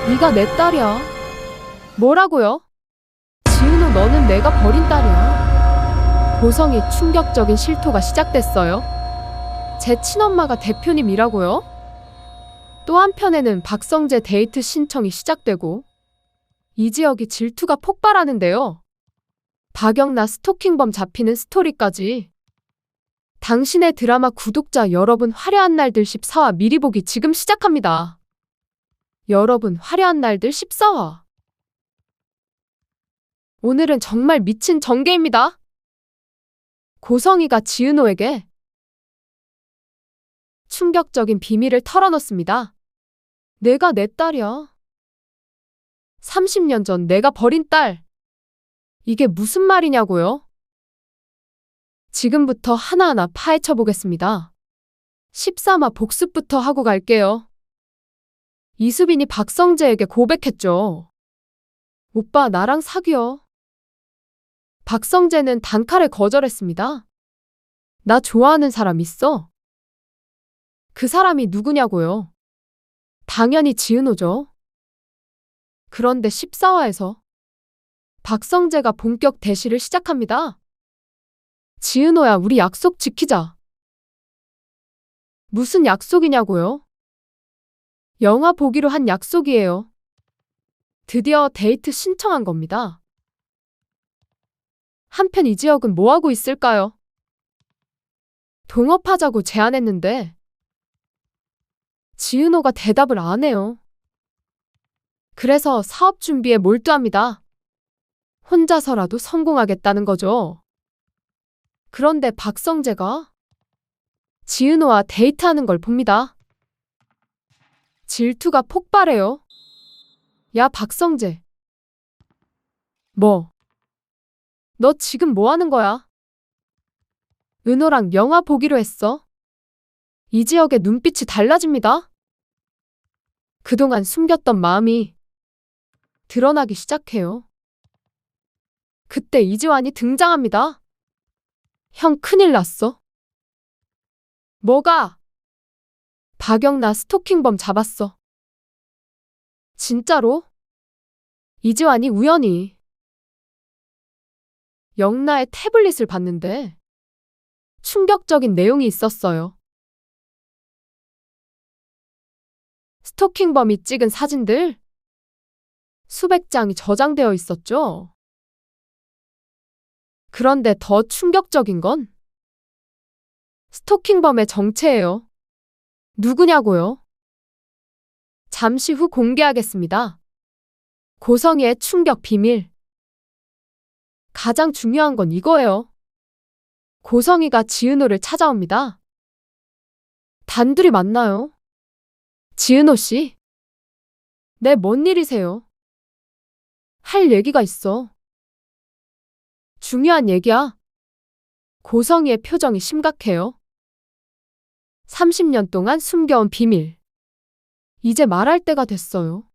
네가 내 딸이야. 뭐라고요? 지은호, 너는 내가 버린 딸이야. 고성이 충격적인 실토가 시작됐어요. 제 친엄마가 대표님이라고요? 또 한편에는 박성재 데이트 신청이 시작되고 이지혁이 질투가 폭발하는데요. 박영나 스토킹범 잡히는 스토리까지. 당신의 드라마 구독자 여러분, 화려한 날들 14화 미리 보기 지금 시작합니다. 여러분, 화려한 날들 14화. 오늘은 정말 미친 전개입니다. 고성이가 지은호에게 충격적인 비밀을 털어놓습니다. 내가 내 딸이야. 30년 전 내가 버린 딸. 이게 무슨 말이냐고요? 지금부터 하나하나 파헤쳐 보겠습니다. 13화 복습부터 하고 갈게요. 이수빈이 박성재에게 고백했죠. 오빠, 나랑 사귀어. 박성재는 단칼에 거절했습니다. 나 좋아하는 사람 있어? 그 사람이 누구냐고요? 당연히 지은호죠. 그런데 14화에서 박성재가 본격 대시를 시작합니다. 지은호야, 우리 약속 지키자. 무슨 약속이냐고요? 영화 보기로 한 약속이에요. 드디어 데이트 신청한 겁니다. 한편 이지혁은 뭐하고 있을까요? 동업하자고 제안했는데 지은호가 대답을 안 해요. 그래서 사업 준비에 몰두합니다. 혼자서라도 성공하겠다는 거죠. 그런데 박성재가 지은호와 데이트하는 걸 봅니다. 질투가 폭발해요. 야, 박성재. 뭐? 너 지금 뭐 하는 거야? 은호랑 영화 보기로 했어. 이지혁의 눈빛이 달라집니다. 그동안 숨겼던 마음이 드러나기 시작해요. 그때 이지환이 등장합니다. 형, 큰일 났어. 뭐가? 박영나 스토킹범 잡았어. 진짜로? 이지환이 우연히 영나의 태블릿을 봤는데 충격적인 내용이 있었어요. 스토킹범이 찍은 사진들 수백 장이 저장되어 있었죠. 그런데 더 충격적인 건 스토킹범의 정체예요. 누구냐고요? 잠시 후 공개하겠습니다. 고성이의 충격 비밀. 가장 중요한 건 이거예요. 고성이가 지은호를 찾아옵니다. 단둘이 만나요. 지은호 씨. 네, 뭔 일이세요? 할 얘기가 있어. 중요한 얘기야. 고성이의 표정이 심각해요. 30년 동안 숨겨온 비밀. 이제 말할 때가 됐어요.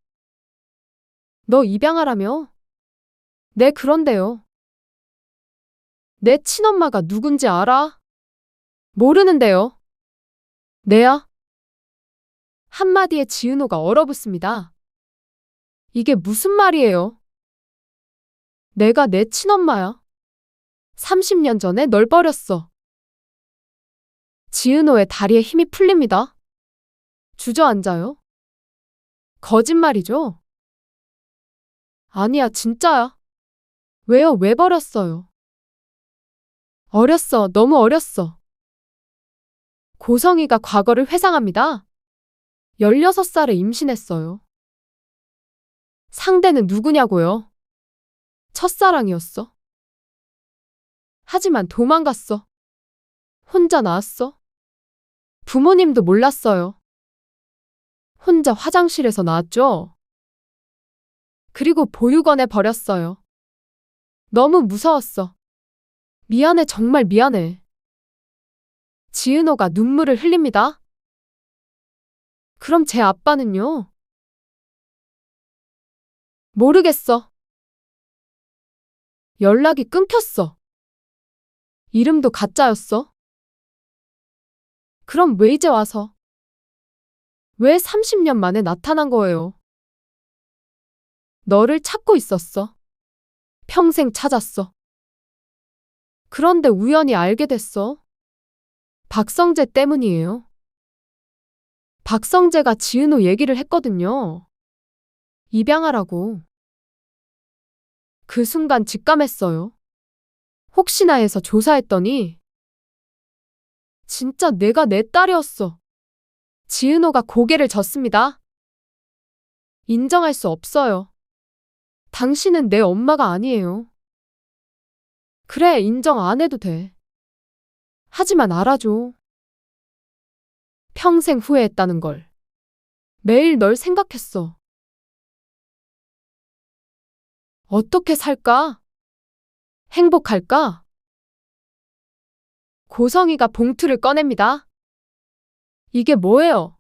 너 입양하라며? 네, 그런데요. 내 친엄마가 누군지 알아? 모르는데요. 내야? 한마디에 지은호가 얼어붙습니다. 이게 무슨 말이에요? 내가 내 친엄마야. 30년 전에 널 버렸어. 지은호의 다리에 힘이 풀립니다. 주저앉아요. 거짓말이죠? 아니야, 진짜야. 왜요? 왜 버렸어요? 어렸어, 너무 어렸어. 고성이가 과거를 회상합니다. 16살에 임신했어요. 상대는 누구냐고요? 첫사랑이었어. 하지만 도망갔어. 혼자 나왔어. 부모님도 몰랐어요. 혼자 화장실에서 나왔죠. 그리고 보육원에 버렸어요. 너무 무서웠어. 미안해, 정말 미안해. 지은호가 눈물을 흘립니다. 그럼 제 아빠는요? 모르겠어. 연락이 끊겼어. 이름도 가짜였어. 그럼 왜 이제 와서? 왜 30년 만에 나타난 거예요? 너를 찾고 있었어. 평생 찾았어. 그런데 우연히 알게 됐어. 박성재 때문이에요. 박성재가 지은호 얘기를 했거든요. 입양하라고. 그 순간 직감했어요. 혹시나 해서 조사했더니 진짜 내가 내 딸이었어. 지은호가 고개를 젓습니다. 인정할 수 없어요. 당신은 내 엄마가 아니에요. 그래, 인정 안 해도 돼. 하지만 알아줘. 평생 후회했다는 걸. 매일 널 생각했어. 어떻게 살까? 행복할까? 고성이가 봉투를 꺼냅니다. 이게 뭐예요?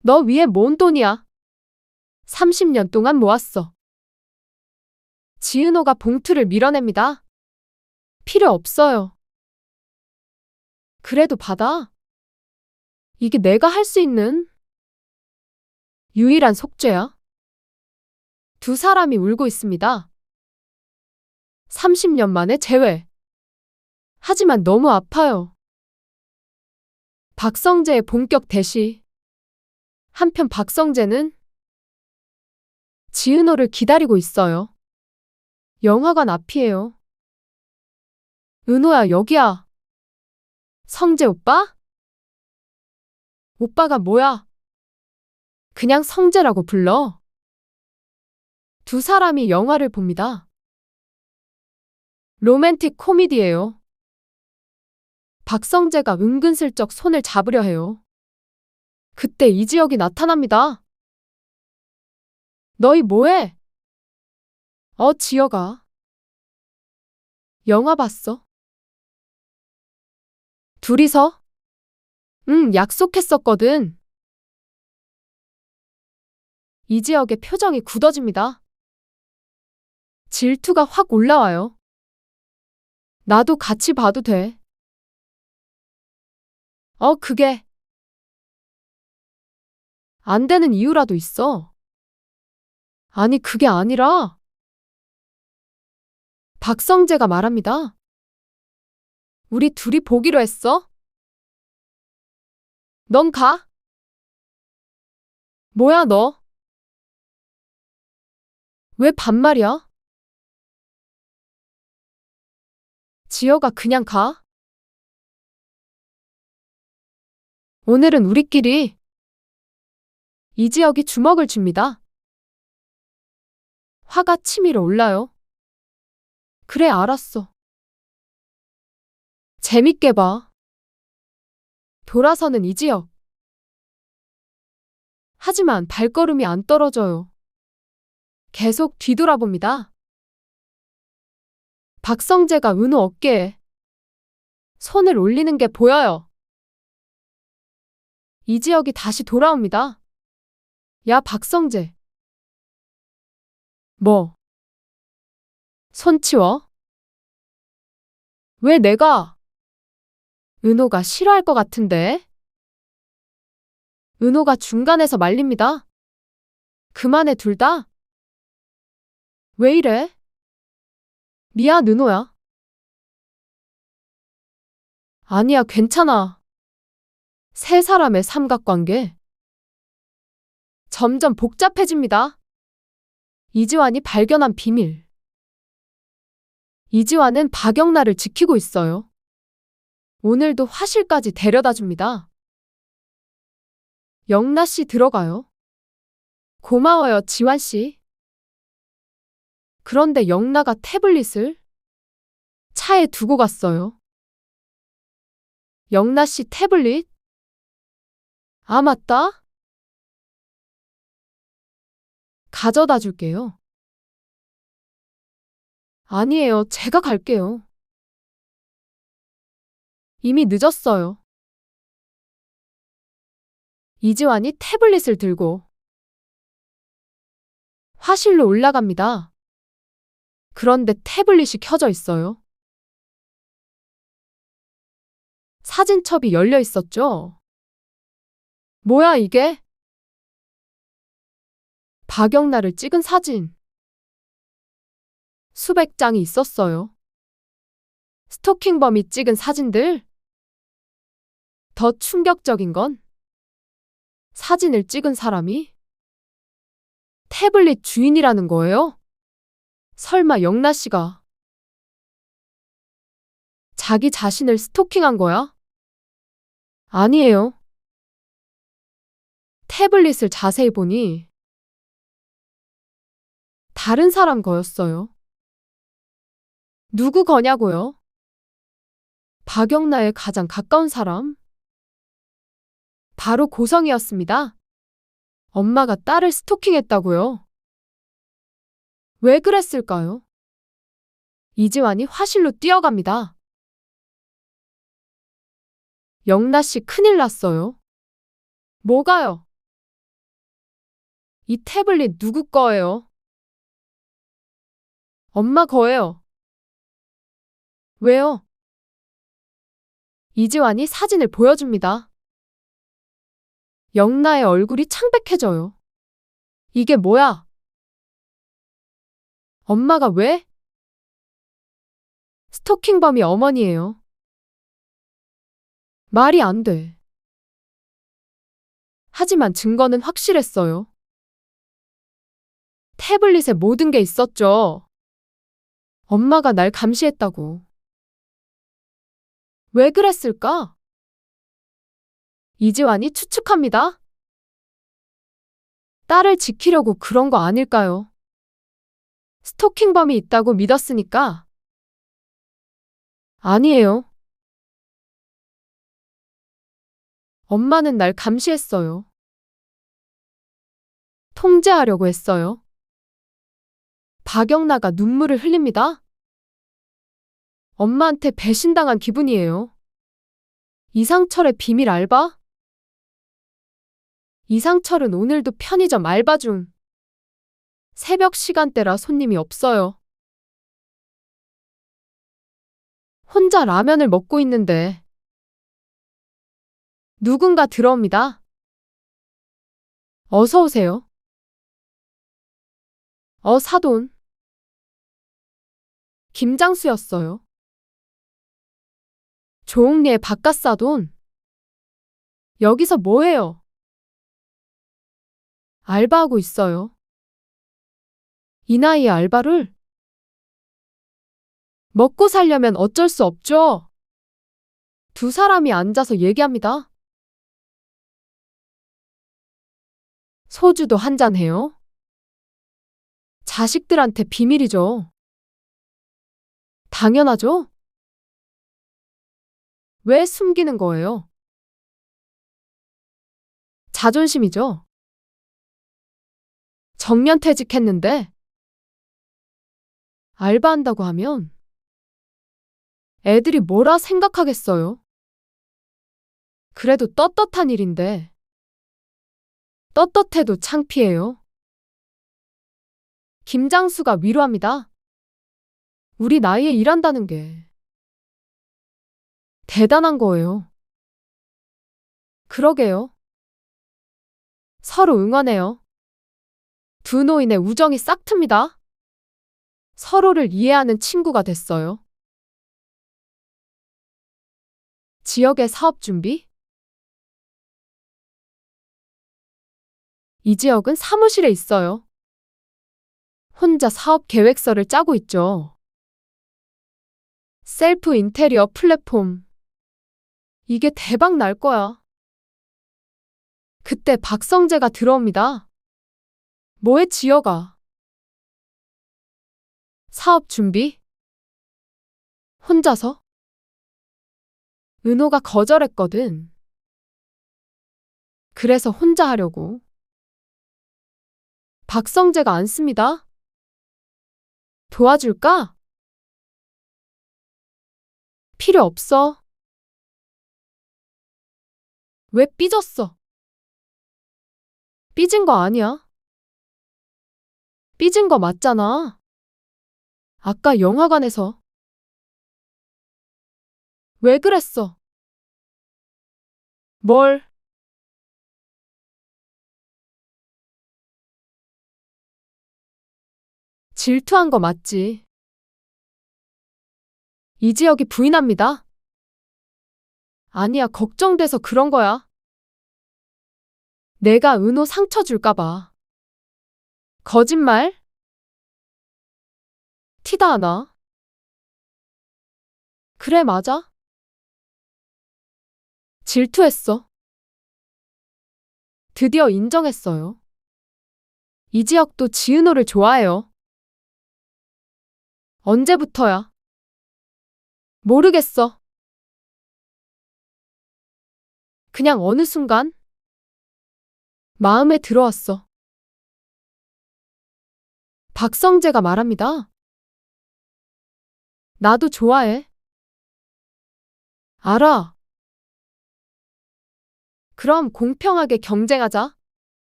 너 위에 뭔 돈이야? 30년 동안 모았어. 지은호가 봉투를 밀어냅니다. 필요 없어요. 그래도 받아. 이게 내가 할 수 있는 유일한 속죄야. 두 사람이 울고 있습니다. 30년 만에 재회. 하지만 너무 아파요. 박성재의 본격 대시. 한편 박성재는 지은호를 기다리고 있어요. 영화관 앞이에요. 은호야, 여기야. 성재 오빠? 오빠가 뭐야? 그냥 성재라고 불러. 두 사람이 영화를 봅니다. 로맨틱 코미디예요. 박성재가 은근슬쩍 손을 잡으려 해요. 그때 이지혁이 나타납니다. 너희 뭐해? 지혁아. 영화 봤어? 둘이서? 응, 약속했었거든. 이지혁의 표정이 굳어집니다. 질투가 확 올라와요. 나도 같이 봐도 돼. 그게 안 되는 이유라도 있어. 아니, 그게 아니라 박성재가 말합니다. 우리 둘이 보기로 했어? 넌 가? 뭐야, 너? 왜 반말이야? 지혁아, 그냥 가. 오늘은 우리끼리. 이지혁이 주먹을 줍니다. 화가 치밀어 올라요. 그래, 알았어. 재밌게 봐. 돌아서는 이지혁. 하지만 발걸음이 안 떨어져요. 계속 뒤돌아봅니다. 박성재가 은호 어깨에 손을 올리는 게 보여요. 이지혁이 다시 돌아옵니다. 야, 박성재. 뭐? 손 치워? 왜 내가? 은호가 싫어할 것 같은데? 은호가 중간에서 말립니다. 그만해, 둘 다. 왜 이래? 미안, 은호야. 아니야, 괜찮아. 세 사람의 삼각관계. 점점 복잡해집니다. 이지환이 발견한 비밀. 이지환은 박영란을 지키고 있어요. 오늘도 화실까지 데려다 줍니다. 영라 씨 들어가요. 고마워요, 지환 씨. 그런데 영라가 태블릿을 차에 두고 갔어요. 영라 씨 태블릿? 아, 맞다. 가져다 줄게요. 아니에요, 제가 갈게요. 이미 늦었어요. 이지환이 태블릿을 들고 화실로 올라갑니다. 그런데 태블릿이 켜져 있어요. 사진첩이 열려 있었죠. 뭐야, 이게? 박영란을 찍은 사진. 수백 장이 있었어요. 스토킹범이 찍은 사진들. 더 충격적인 건 사진을 찍은 사람이 태블릿 주인이라는 거예요. 설마 영나 씨가 자기 자신을 스토킹한 거야? 아니에요. 태블릿을 자세히 보니 다른 사람 거였어요. 누구 거냐고요? 박영나의 가장 가까운 사람? 바로 고성이었습니다. 엄마가 딸을 스토킹했다고요? 왜 그랬을까요? 이지환이 화실로 뛰어갑니다. 영나 씨 큰일 났어요. 뭐가요? 이 태블릿 누구 거예요? 엄마 거예요. 왜요? 이지환이 사진을 보여줍니다. 영나의 얼굴이 창백해져요. 이게 뭐야? 엄마가 왜? 스토킹범이 어머니예요. 말이 안 돼. 하지만 증거는 확실했어요. 태블릿에 모든 게 있었죠. 엄마가 날 감시했다고. 왜 그랬을까? 이지환이 추측합니다. 딸을 지키려고 그런 거 아닐까요? 스토킹범이 있다고 믿었으니까. 아니에요. 엄마는 날 감시했어요. 통제하려고 했어요. 박영나가 눈물을 흘립니다. 엄마한테 배신당한 기분이에요. 이상철의 비밀 알바? 이상철은 오늘도 편의점 알바 중. 새벽 시간대라 손님이 없어요. 혼자 라면을 먹고 있는데 누군가 들어옵니다. 어서 오세요. 사돈. 김장수였어요. 조옥리의 바깥사돈. 여기서 뭐해요? 알바하고 있어요. 이 나이에 알바를? 먹고 살려면 어쩔 수 없죠. 두 사람이 앉아서 얘기합니다. 소주도 한잔 해요? 자식들한테 비밀이죠. 당연하죠? 왜 숨기는 거예요? 자존심이죠. 정년퇴직했는데 알바한다고 하면 애들이 뭐라 생각하겠어요? 그래도 떳떳한 일인데 떳떳해도 창피해요. 김장수가 위로합니다. 우리 나이에 일한다는 게 대단한 거예요. 그러게요. 서로 응원해요. 두 노인의 우정이 싹 틉니다. 서로를 이해하는 친구가 됐어요. 지역의 사업 준비? 이 지역은 사무실에 있어요. 혼자 사업 계획서를 짜고 있죠. 셀프 인테리어 플랫폼. 이게 대박 날 거야. 그때 박성재가 들어옵니다. 뭐해 지혁아? 사업 준비? 혼자서? 은호가 거절했거든. 그래서 혼자 하려고. 박성재가 안 씁니다. 도와줄까? 필요 없어. 왜 삐졌어? 삐진 거 아니야. 삐진 거 맞잖아. 아까 영화관에서. 왜 그랬어? 뭘? 질투한 거 맞지? 이지혁이 부인합니다. 아니야, 걱정돼서 그런 거야. 내가 은호 상처 줄까 봐. 거짓말? 티다 하나? 그래, 맞아. 질투했어. 드디어 인정했어요. 이지혁도 지은호를 좋아해요. 언제부터야? 모르겠어. 그냥 어느 순간 마음에 들어왔어. 박성재가 말합니다. 나도 좋아해. 알아. 그럼 공평하게 경쟁하자.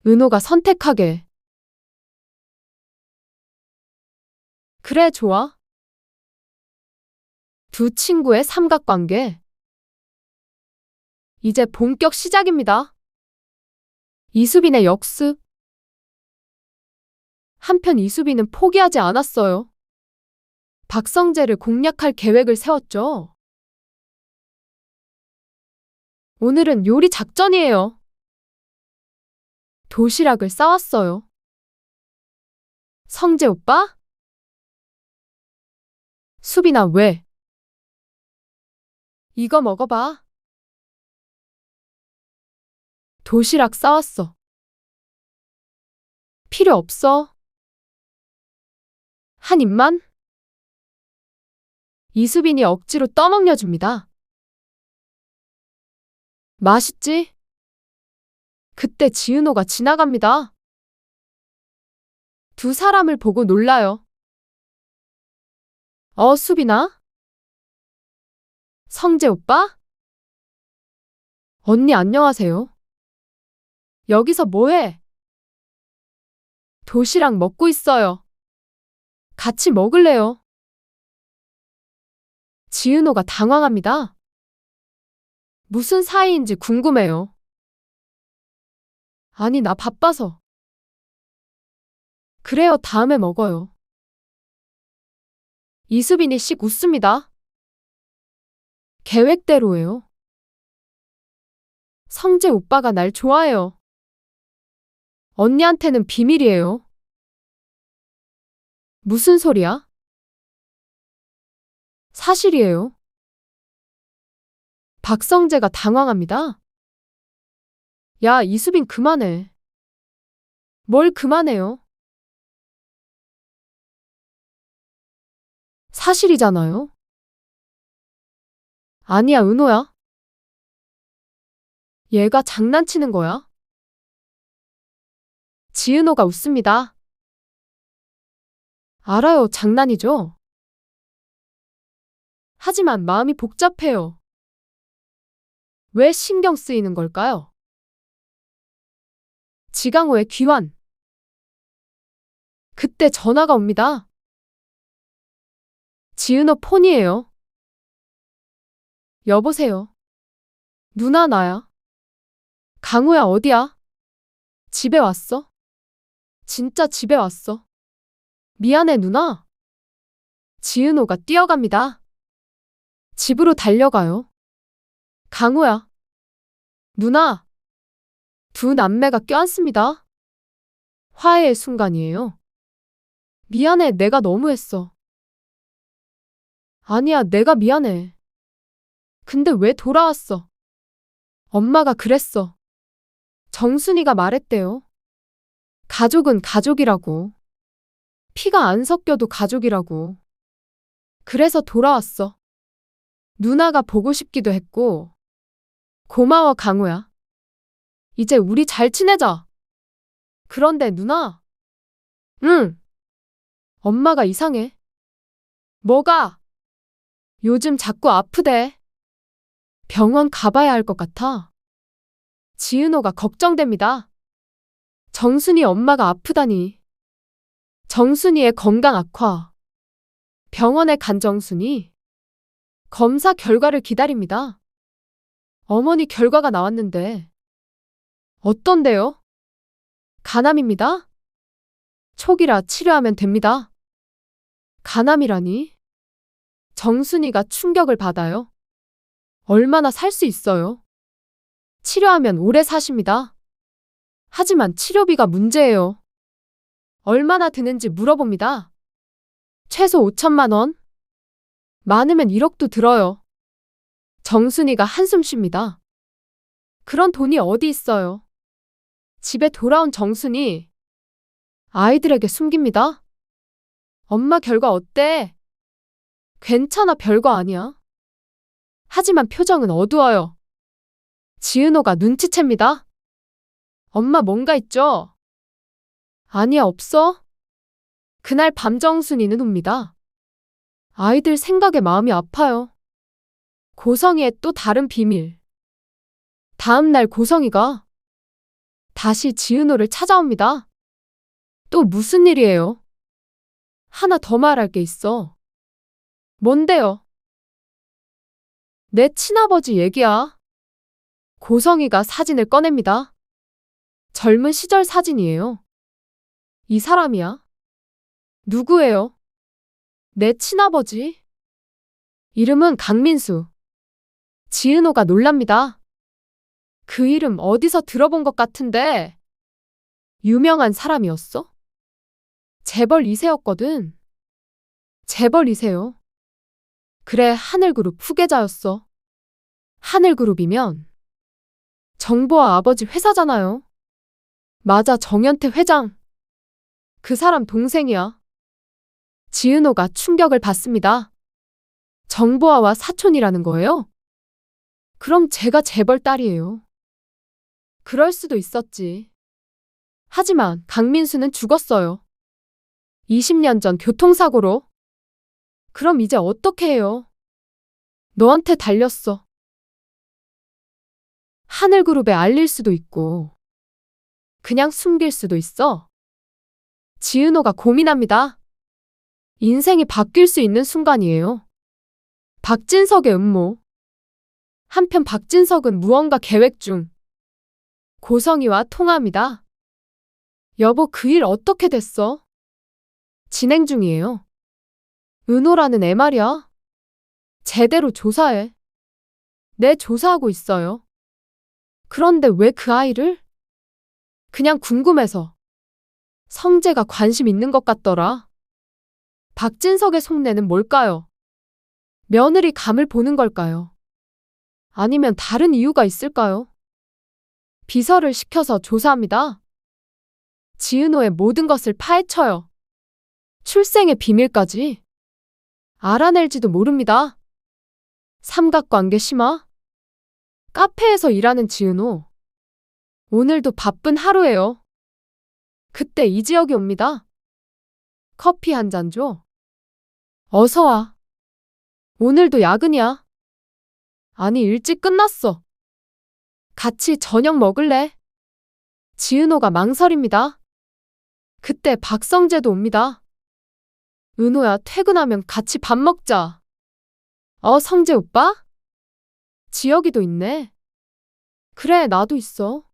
은호가 선택하게. 그래, 좋아. 두 친구의 삼각관계. 이제 본격 시작입니다. 이수빈의 역습. 한편 이수빈은 포기하지 않았어요. 박성재를 공략할 계획을 세웠죠. 오늘은 요리 작전이에요. 도시락을 싸왔어요. 성재 오빠? 수빈아, 왜? 이거 먹어봐. 도시락 싸왔어. 필요 없어. 한 입만? 이수빈이 억지로 떠먹여줍니다. 맛있지? 그때 지은호가 지나갑니다. 두 사람을 보고 놀라요. 수빈아? 성재 오빠? 언니 안녕하세요. 여기서 뭐해? 도시락 먹고 있어요. 같이 먹을래요? 지은호가 당황합니다. 무슨 사이인지 궁금해요. 아니, 나 바빠서. 그래요, 다음에 먹어요. 이수빈이 씩 웃습니다. 계획대로예요. 성재 오빠가 날 좋아해요. 언니한테는 비밀이에요. 무슨 소리야? 사실이에요. 박성재가 당황합니다. 야, 이수빈 그만해. 뭘 그만해요? 사실이잖아요. 아니야, 은호야. 얘가 장난치는 거야? 지은호가 웃습니다. 알아요, 장난이죠. 하지만 마음이 복잡해요. 왜 신경 쓰이는 걸까요? 지강호의 귀환. 그때 전화가 옵니다. 지은호 폰이에요. 여보세요. 누나, 나야. 강호야, 어디야? 집에 왔어? 진짜 집에 왔어. 미안해, 누나. 지은호가 뛰어갑니다. 집으로 달려가요. 강호야. 누나. 두 남매가 껴안습니다. 화해의 순간이에요. 미안해, 내가 너무했어. 아니야, 내가 미안해. 근데 왜 돌아왔어? 엄마가 그랬어. 정순이가 말했대요. 가족은 가족이라고. 피가 안 섞여도 가족이라고. 그래서 돌아왔어. 누나가 보고 싶기도 했고. 고마워, 강우야. 이제 우리 잘 지내자. 그런데 누나. 응. 엄마가 이상해. 뭐가? 요즘 자꾸 아프대. 병원 가봐야 할 것 같아. 지은호가 걱정됩니다. 정순이 엄마가 아프다니. 정순이의 건강 악화. 병원에 간 정순이. 검사 결과를 기다립니다. 어머니 결과가 나왔는데. 어떤데요? 간암입니다. 촉이라 치료하면 됩니다. 간암이라니? 정순이가 충격을 받아요. 얼마나 살 수 있어요? 치료하면 오래 사십니다. 하지만 치료비가 문제예요. 얼마나 드는지 물어봅니다. 최소 5천만 원? 많으면 1억도 들어요. 정순이가 한숨 쉽니다. 그런 돈이 어디 있어요? 집에 돌아온 정순이 아이들에게 숨깁니다. 엄마 결과 어때? 괜찮아, 별거 아니야. 하지만 표정은 어두워요. 지은호가 눈치챕니다. 엄마 뭔가 있죠? 아니야, 없어. 그날 밤 정순이는 웁니다. 아이들 생각에 마음이 아파요. 고성이의 또 다른 비밀. 다음 날 고성이가 다시 지은호를 찾아옵니다. 또 무슨 일이에요? 하나 더 말할 게 있어. 뭔데요? 내 친아버지 얘기야. 고성이가 사진을 꺼냅니다. 젊은 시절 사진이에요. 이 사람이야. 누구예요? 내 친아버지. 이름은 강민수. 지은호가 놀랍니다. 그 이름 어디서 들어본 것 같은데. 유명한 사람이었어? 재벌 2세였거든. 재벌 2세요. 그래, 하늘그룹 후계자였어. 하늘그룹이면 정보와 아버지 회사잖아요. 맞아, 정연태 회장. 그 사람 동생이야. 지은호가 충격을 받습니다. 정보아와 사촌이라는 거예요? 그럼 제가 재벌 딸이에요. 그럴 수도 있었지. 하지만 강민수는 죽었어요. 20년 전 교통사고로. 그럼 이제 어떻게 해요? 너한테 달렸어. 하늘그룹에 알릴 수도 있고 그냥 숨길 수도 있어. 지은호가 고민합니다. 인생이 바뀔 수 있는 순간이에요. 박진석의 음모. 한편 박진석은 무언가 계획 중. 고성이와 통화합니다. 여보, 그 일 어떻게 됐어? 진행 중이에요. 은호라는 애 말이야. 제대로 조사해. 네, 조사하고 있어요. 그런데 왜 그 아이를? 그냥 궁금해서. 성재가 관심 있는 것 같더라. 박진석의 속내는 뭘까요? 며느리 감을 보는 걸까요? 아니면 다른 이유가 있을까요? 비서를 시켜서 조사합니다. 지은호의 모든 것을 파헤쳐요. 출생의 비밀까지. 알아낼지도 모릅니다. 삼각관계 심화? 카페에서 일하는 지은호. 오늘도 바쁜 하루예요. 그때 이지혁이 옵니다. 커피 한 잔 줘. 어서 와. 오늘도 야근이야. 아니, 일찍 끝났어. 같이 저녁 먹을래? 지은호가 망설입니다. 그때 박성재도 옵니다. 은호야, 퇴근하면 같이 밥 먹자. 성재 오빠? 지혁이도 있네. 그래, 나도 있어.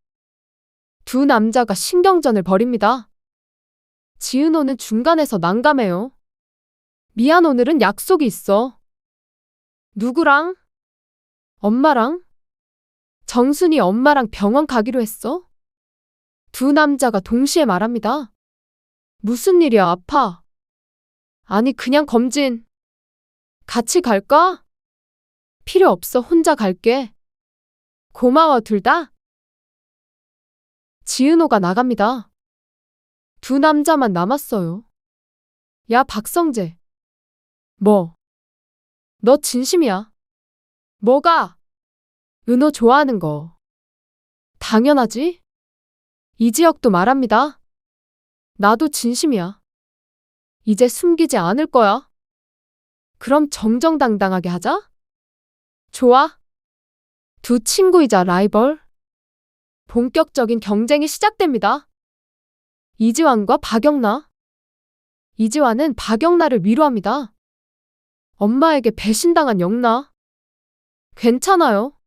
두 남자가 신경전을 벌입니다. 지은호는 중간에서 난감해요. 미안, 오늘은 약속이 있어. 누구랑? 엄마랑? 정순이 엄마랑 병원 가기로 했어? 두 남자가 동시에 말합니다. 무슨 일이야, 아파? 아니, 그냥 검진. 같이 갈까? 필요 없어, 혼자 갈게. 고마워, 둘 다. 지은호가 나갑니다. 두 남자만 남았어요. 야, 박성재. 뭐? 너 진심이야? 뭐가? 은호 좋아하는 거. 당연하지? 이지혁도 말합니다. 나도 진심이야. 이제 숨기지 않을 거야. 그럼 정정당당하게 하자? 좋아. 두 친구이자 라이벌. 본격적인 경쟁이 시작됩니다. 이지환과 박영나. 이지환은 박영나를 위로합니다. 엄마에게 배신당한 영나. 괜찮아요.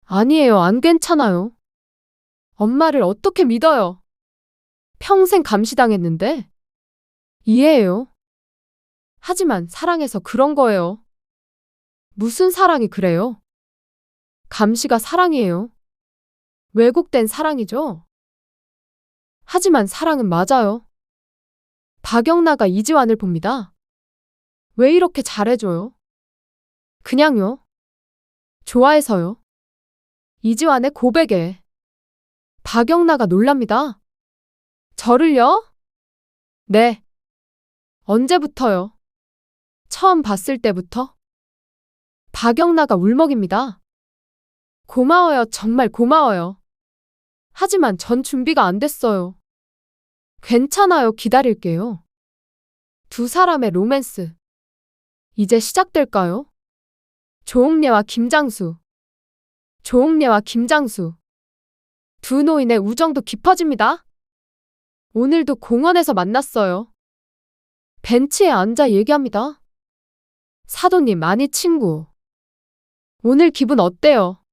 아니에요, 안 괜찮아요. 엄마를 어떻게 믿어요? 평생 감시당했는데? 이해해요. 하지만 사랑해서 그런 거예요. 무슨 사랑이 그래요? 감시가 사랑이에요. 왜곡된 사랑이죠? 하지만 사랑은 맞아요. 박영나가 이지환을 봅니다. 왜 이렇게 잘해줘요? 그냥요. 좋아해서요. 이지환의 고백에 박영나가 놀랍니다. 저를요? 네. 언제부터요? 처음 봤을 때부터? 박영나가 울먹입니다. 고마워요. 정말 고마워요. 하지만 전 준비가 안 됐어요. 괜찮아요. 기다릴게요. 두 사람의 로맨스. 이제 시작될까요? 조옥래와 김장수. 조옥래와 김장수. 두 노인의 우정도 깊어집니다. 오늘도 공원에서 만났어요. 벤치에 앉아 얘기합니다. 사돈님, 아니 친구. 오늘 기분 어때요?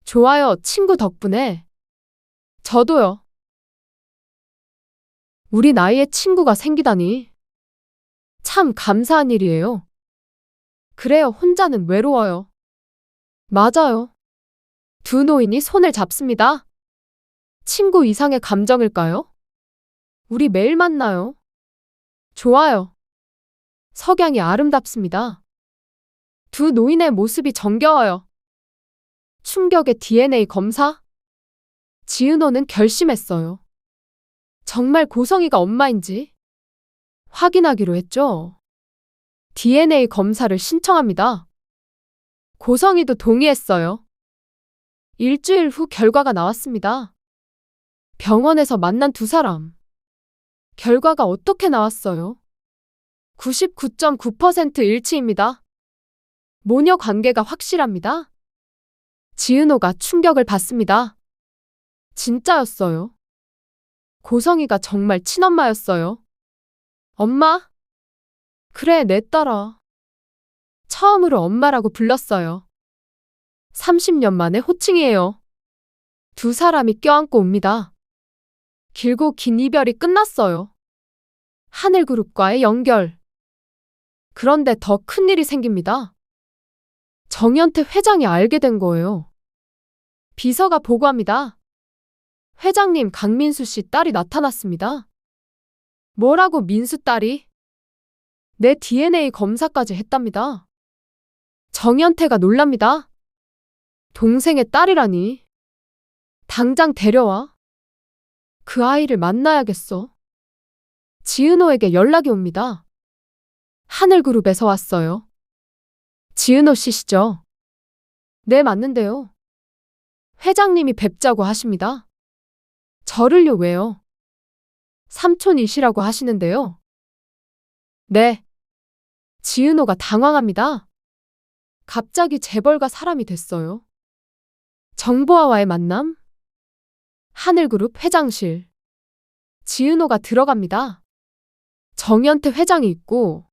좋아요, 친구 덕분에. 저도요. 우리 나이에 친구가 생기다니. 참 감사한 일이에요. 그래요, 혼자는 외로워요. 맞아요. 두 노인이 손을 잡습니다. 친구 이상의 감정일까요? 우리 매일 만나요. 좋아요. 석양이 아름답습니다. 두 노인의 모습이 정겨워요. 충격의 DNA 검사? 지은호는 결심했어요. 정말 고성이가 엄마인지 확인하기로 했죠. DNA 검사를 신청합니다. 고성이도 동의했어요. 일주일 후 결과가 나왔습니다. 병원에서 만난 두 사람. 결과가 어떻게 나왔어요? 99.9% 일치입니다. 모녀 관계가 확실합니다. 지은호가 충격을 받습니다. 진짜였어요. 고성이가 정말 친엄마였어요. 엄마? 그래, 내 딸아. 처음으로 엄마라고 불렀어요. 30년 만에 호칭이에요. 두 사람이 껴안고 옵니다. 길고 긴 이별이 끝났어요. 하늘그룹과의 연결. 그런데 더 큰 일이 생깁니다. 정연태 회장이 알게 된 거예요. 비서가 보고합니다. 회장님, 강민수 씨 딸이 나타났습니다. 뭐라고, 민수 딸이? 내 DNA 검사까지 했답니다. 정연태가 놀랍니다. 동생의 딸이라니. 당장 데려와. 그 아이를 만나야겠어. 지은호에게 연락이 옵니다. 하늘그룹에서 왔어요. 지은호 씨시죠? 네, 맞는데요. 회장님이 뵙자고 하십니다. 저를요, 왜요? 삼촌이시라고 하시는데요. 네. 지은호가 당황합니다. 갑자기 재벌가 사람이 됐어요. 정보화와의 만남? 하늘그룹 회장실. 지은호가 들어갑니다. 정연태 회장이 있고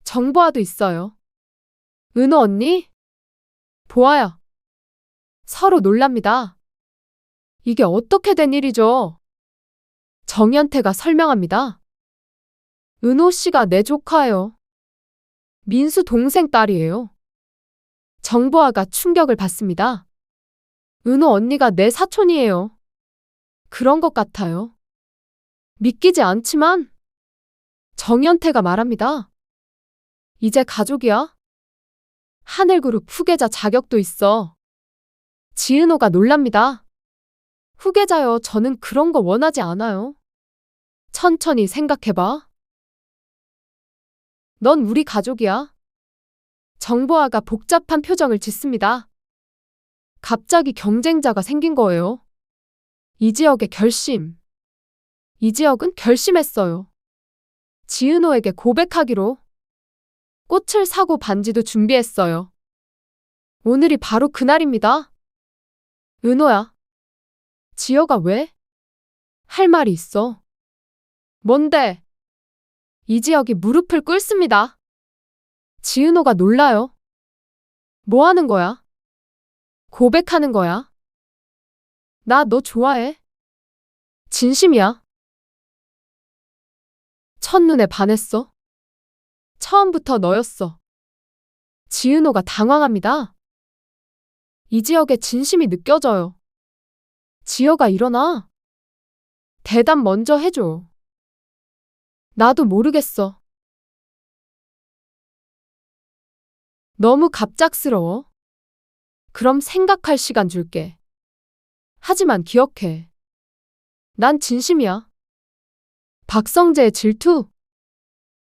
정보화도 있어요. 은호 언니? 보아요. 서로 놀랍니다. 이게 어떻게 된 일이죠? 정연태가 설명합니다. 은호 씨가 내 조카예요. 민수 동생 딸이에요. 정보화가 충격을 받습니다. 은호 언니가 내 사촌이에요. 그런 것 같아요. 믿기지 않지만 정연태가 말합니다. 이제 가족이야? 하늘그룹 후계자 자격도 있어. 지은호가 놀랍니다. 후계자요, 저는 그런 거 원하지 않아요. 천천히 생각해봐. 넌 우리 가족이야. 정보화가 복잡한 표정을 짓습니다. 갑자기 경쟁자가 생긴 거예요. 이지혁의 결심. 이지혁은 결심했어요. 지은호에게 고백하기로. 꽃을 사고 반지도 준비했어요. 오늘이 바로 그날입니다. 은호야. 지혁아, 왜? 할 말이 있어. 뭔데? 이지혁이 무릎을 꿇습니다. 지은호가 놀라요. 뭐 하는 거야? 고백하는 거야. 나 너 좋아해. 진심이야. 첫눈에 반했어. 처음부터 너였어. 지은호가 당황합니다. 이지혁의 진심이 느껴져요. 지혁아, 일어나. 대답 먼저 해줘. 나도 모르겠어. 너무 갑작스러워. 그럼 생각할 시간 줄게. 하지만 기억해. 난 진심이야. 박성재의 질투.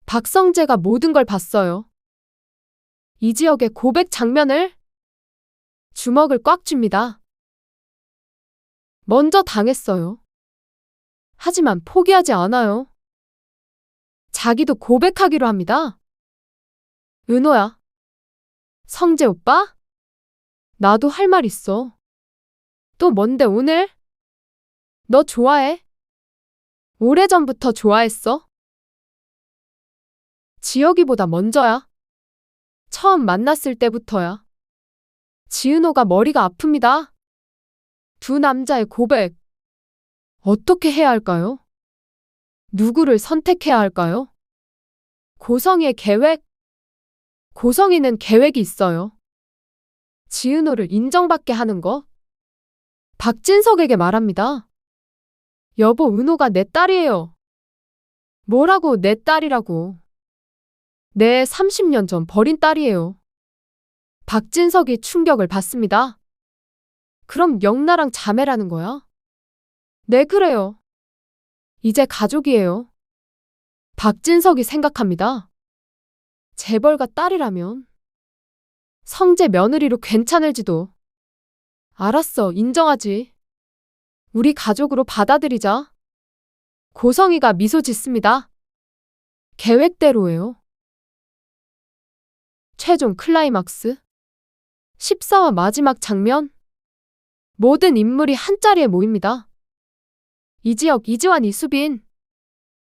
박성재가 모든 걸 봤어요. 이지혁의 고백 장면을. 주먹을 꽉 쥡니다. 먼저 당했어요. 하지만 포기하지 않아요. 자기도 고백하기로 합니다. 은호야. 성재 오빠? 나도 할 말 있어. 또 뭔데 오늘? 너 좋아해? 오래전부터 좋아했어? 지혁이보다 먼저야. 처음 만났을 때부터야. 지은호가 머리가 아픕니다. 두 남자의 고백. 어떻게 해야 할까요? 누구를 선택해야 할까요? 고성이의 계획. 고성이는 계획이 있어요. 지은호를 인정받게 하는 거. 박진석에게 말합니다. 여보, 은호가 내 딸이에요. 뭐라고 내 딸이라고. 내 30년 전 버린 딸이에요. 박진석이 충격을 받습니다. 그럼 영나랑 자매라는 거야? 네, 그래요. 이제 가족이에요. 박진석이 생각합니다. 재벌가 딸이라면 성재 며느리로 괜찮을지도. 알았어, 인정하지. 우리 가족으로 받아들이자. 고성이가 미소 짓습니다. 계획대로예요. 최종 클라이막스. 14화 마지막 장면. 모든 인물이 한자리에 모입니다. 이지혁, 이지환, 이수빈,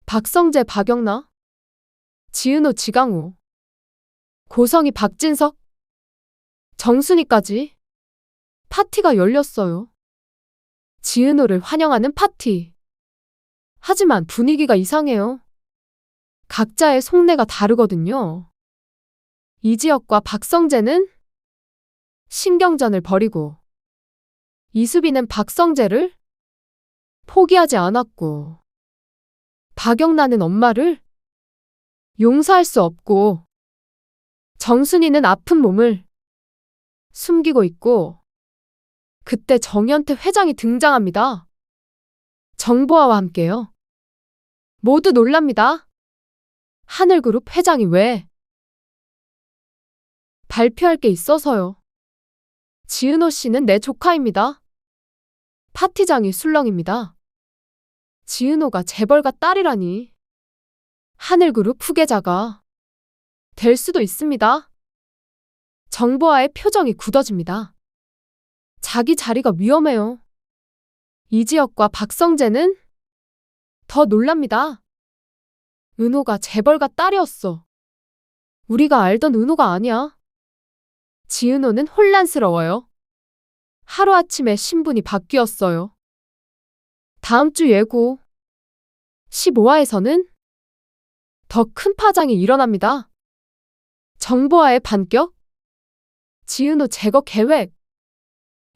박성재, 박영나, 지은호, 지강호, 고성이, 박진석, 정순이까지. 파티가 열렸어요. 지은호를 환영하는 파티. 하지만 분위기가 이상해요. 각자의 속내가 다르거든요. 이지혁과 박성재는 신경전을 벌이고, 이수빈은 박성재를 포기하지 않았고, 박영나는 엄마를 용서할 수 없고, 정순이는 아픈 몸을 숨기고 있고, 그때 정연태 회장이 등장합니다. 정보아와 함께요. 모두 놀랍니다. 하늘그룹 회장이 왜? 발표할 게 있어서요. 지은호 씨는 내 조카입니다. 파티장이 술렁입니다. 지은호가 재벌가 딸이라니. 하늘그룹 후계자가 될 수도 있습니다. 정보아의 표정이 굳어집니다. 자기 자리가 위험해요. 이지혁과 박성재는 더 놀랍니다. 은호가 재벌가 딸이었어. 우리가 알던 은호가 아니야. 지은호는 혼란스러워요. 하루아침에 신분이 바뀌었어요. 다음 주 예고. 15화에서는 더 큰 파장이 일어납니다. 정보아의 반격? 지은호 제거 계획?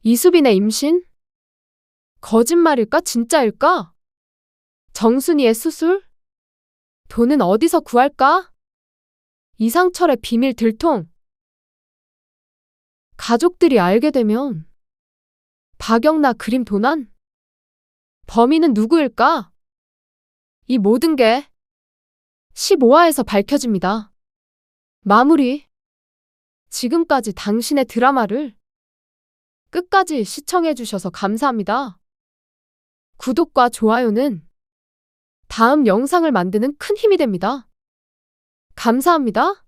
이수빈의 임신? 거짓말일까 진짜일까? 정순이의 수술? 돈은 어디서 구할까? 이상철의 비밀 들통? 가족들이 알게 되면 박영나 그림 도난? 범인은 누구일까? 이 모든 게 15화에서 밝혀집니다. 마무리. 지금까지 당신의 드라마를 끝까지 시청해주셔서 감사합니다. 구독과 좋아요는 다음 영상을 만드는 큰 힘이 됩니다. 감사합니다.